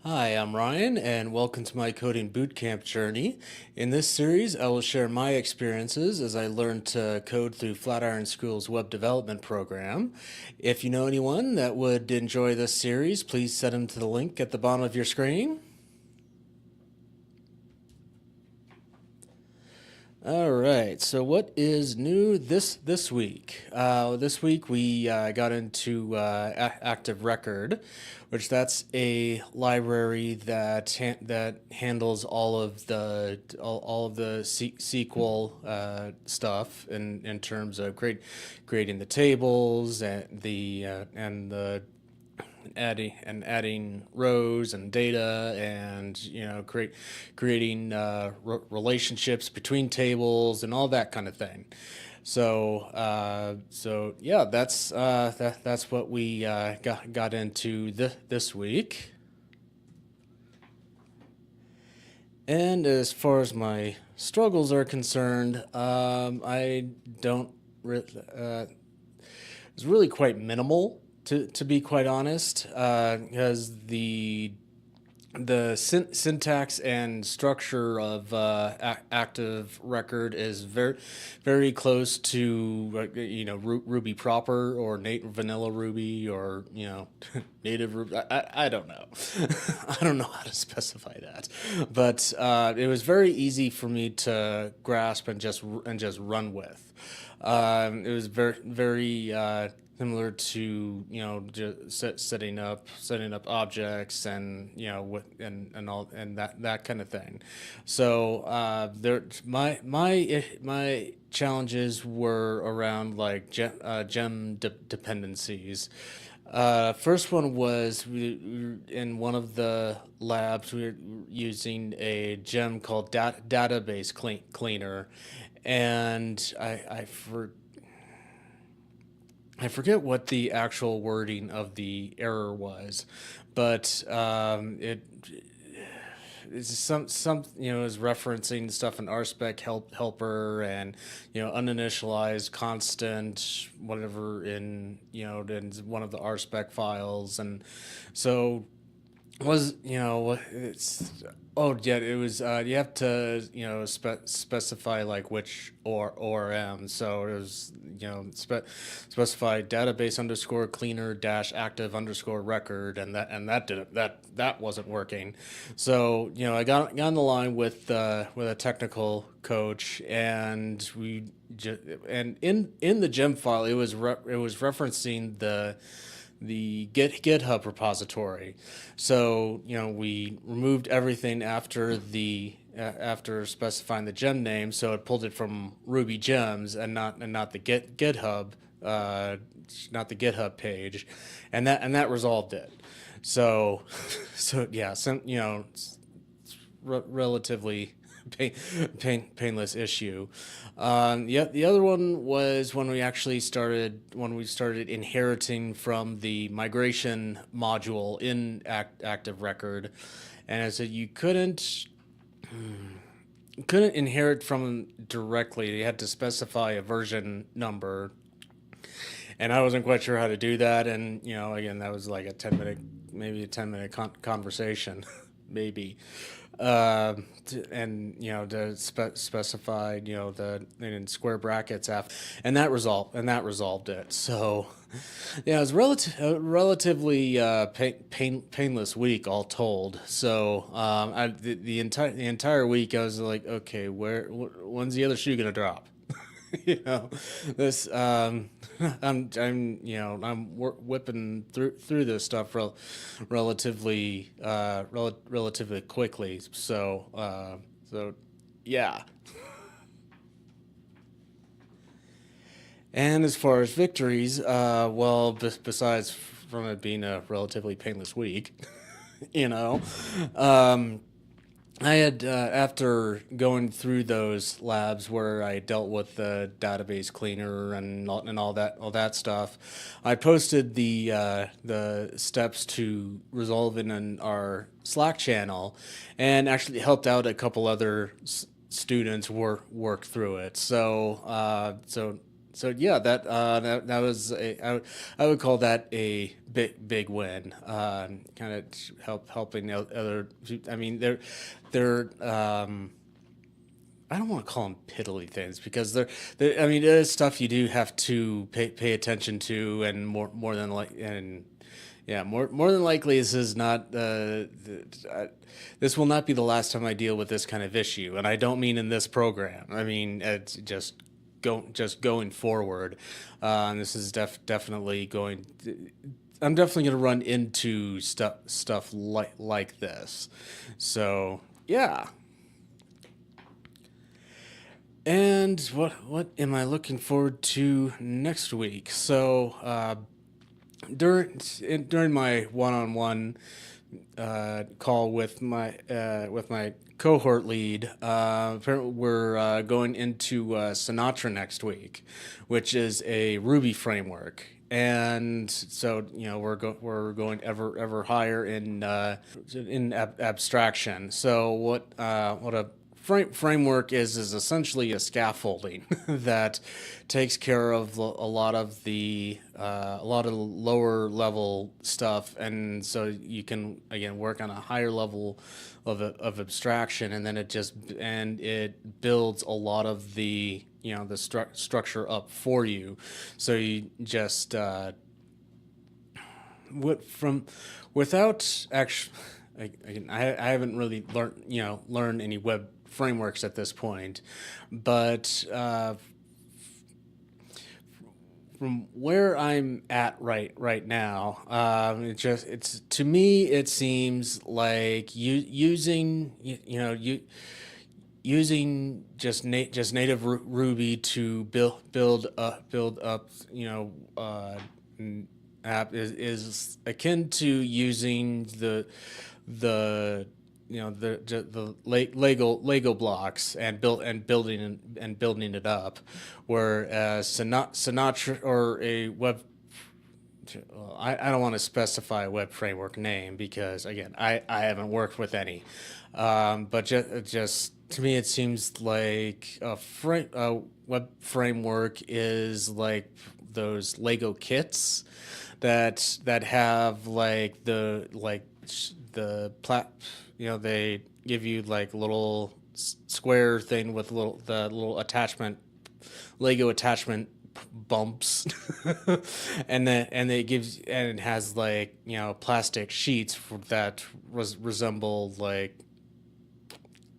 Hi, I'm Ryan, and welcome to my coding bootcamp journey. In this series, I will share my experiences as I learned to code through Flatiron School's web development program. If you know anyone that would enjoy this series, please send them to the link at the bottom of your screen. All right. So, what is new this week? This week we got into ActiveRecord, which that's a library that handles all of the SQL stuff in terms of creating the tables and the adding rows and data and creating relationships between tables and all that kind of thing. So yeah, that's what we got into this week. And as far as my struggles are concerned, I don't it's really quite minimal, to be quite honest, because the syntax and structure of ActiveRecord is very close to Ruby proper or vanilla Ruby or native Ruby. I don't know. I don't know how to specify that, but it was very easy for me to grasp and just run with. It was very similar to just setting up objects and and all and that kind of thing. So my challenges were around like gem dependencies. First one was in one of the labs we were using a gem called database cleaner, and I forget what the actual wording of the error was, but it's some is referencing stuff in RSpec helper and uninitialized constant whatever in one of the RSpec files, and so was it's oh yeah, it was you have to specify like which ORM. So it was specify database underscore cleaner dash active underscore record, and that wasn't working. So I got on the line with a technical coach, and and in the gem file it was referencing the GitHub repository. So we removed everything after specifying the gem name, so it pulled it from Ruby gems and not the GitHub not the GitHub page, and that resolved it. So so yeah, relatively painless issue. Yeah, the other one was when we started inheriting from the migration module in ActiveRecord, and I said you couldn't inherit from directly. You had to specify a version number, and I wasn't quite sure how to do that. And again, that was like maybe a 10-minute conversation, maybe. And to specify the in square brackets after, and that resolved it. So yeah, it was relatively painless week all told. So the entire week I was like, okay, when's the other shoe gonna drop? you know this I'm whipping through this stuff relatively quickly, so yeah. And as far as victories, well, besides from it being a relatively painless week, you know um I had, after going through those labs where I dealt with the database cleaner and all that stuff, I posted the steps to resolve in our Slack channel, and actually helped out a couple other students work through it. So yeah, that was I would call that a big win. Kind of helping other. I mean, they're I don't want to call them piddly things because they're I mean, there's stuff you do have to pay attention to, and more than like and yeah, more than likely this is not this will not be the last time I deal with this kind of issue, and I don't mean in this program. I mean it's just going forward. This is definitely going. I'm definitely going to run into stuff like this. So yeah. And what am I looking forward to next week? So during my one-on-one call with my cohort lead, apparently we're going into Sinatra next week, which is a Ruby framework. And so we're going ever higher in abstraction. So what a framework is essentially a scaffolding that takes care of a lot of the lower level stuff, and so you can again work on a higher level of abstraction, and then it builds a lot of the the structure up for you, so you just without actually. I haven't really learned any web frameworks at this point, but from where I'm at right now, it's to me it seems like using just native Ruby to build up app is akin to using the Lego blocks and building it up, whereas Sinatra or a web. I don't want to specify a web framework name because again I haven't worked with any, but just to me it seems like a web framework is like those Lego kits that have like the plat they give you like a little square thing with the little attachment Lego attachment bumps and it has like plastic sheets that resemble like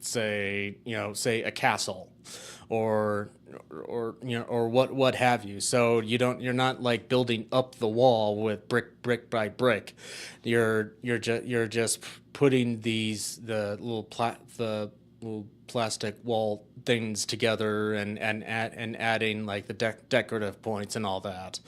say a castle or or what have you. So you're not like building up the wall with brick by brick. You're just putting the little plastic wall things together and adding like the decorative points and all that.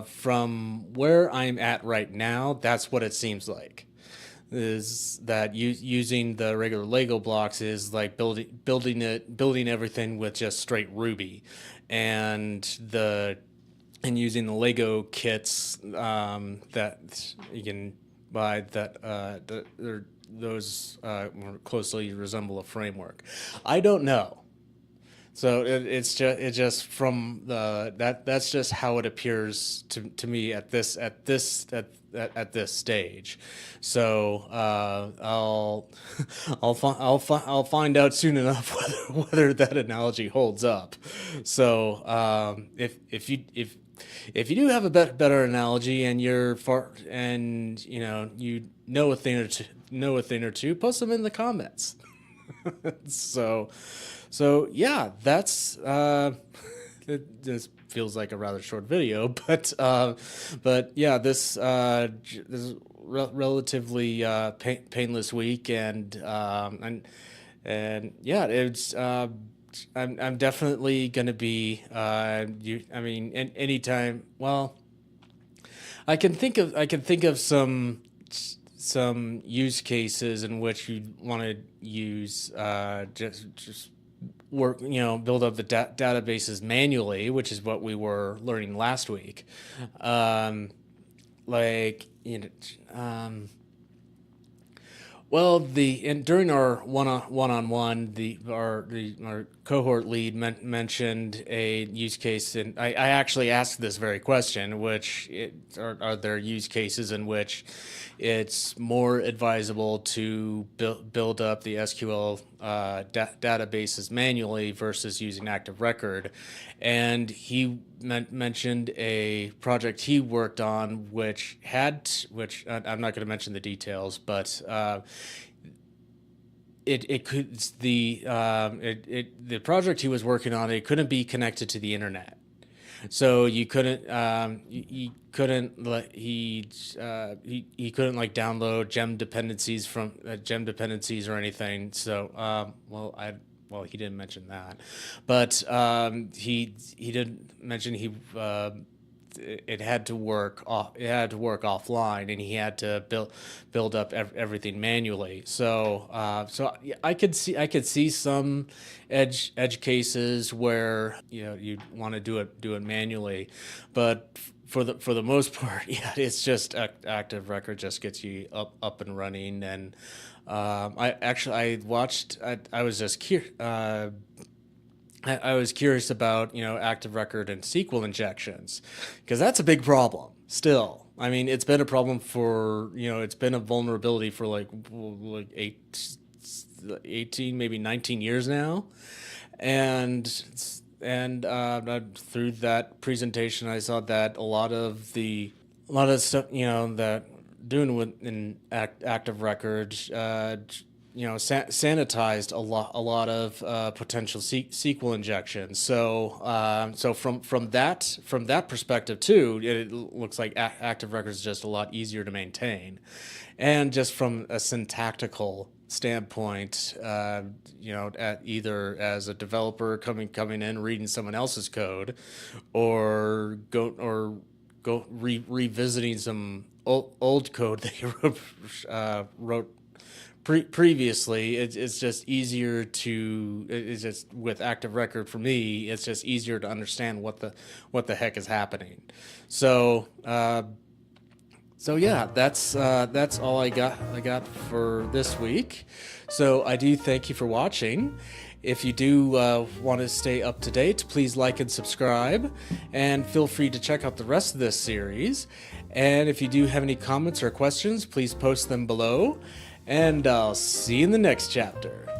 From where I'm at right now, that's what it seems like. Is that using the regular Lego blocks is like building everything with just straight Ruby, and using the Lego kits that you can buy those more closely resemble a framework. I don't know. So it's just from that's just how it appears to me at this stage. So I'll find out soon enough whether that analogy holds up. So if you do have a better analogy and you're far and you know a thing or two, post them in the comments. so so yeah, that's this feels like a rather short video, but yeah, this is relatively painless week, and yeah, it's I'm definitely gonna be I mean anytime. Well, I can think of some use cases in which you want to use just work, build up the databases manually, which is what we were learning last week. Like, well, during our one-on-one, our cohort lead mentioned a use case, and I actually asked this very question, are there use cases in which it's more advisable to build up the SQL databases manually versus using ActiveRecord? And he mentioned a project he worked on, which I'm not going to mention the details, but the project he was working on, it couldn't be connected to the internet, so you couldn't he couldn't he couldn't like download gem dependencies or anything. So he didn't mention that, but he did mention it had to work offline, and he had to build up everything manually. So I could see some edge cases where you want to do it manually, but for the most part, yeah, it's just ActiveRecord just gets you up and running. And I was just curious. I was curious about ActiveRecord and SQL injections, because that's a big problem still. I mean, it's been a problem for it's been a vulnerability for like 18, maybe 19 years now, and through that presentation, I saw that a lot of stuff that doing within ActiveRecord sanitized a lot of potential SQL injections. So from that perspective too, it looks like ActiveRecord is just a lot easier to maintain, and just from a syntactical standpoint, at either as a developer coming in reading someone else's code, or revisiting some old code that you wrote previously, it's just easier it's just with ActiveRecord, for me, it's just easier to understand what the heck is happening. So yeah, that's all I got for this week. So I do thank you for watching. If you do want to stay up to date, please like and subscribe, and feel free to check out the rest of this series. And if you do have any comments or questions, please post them below. And I'll see you in the next chapter.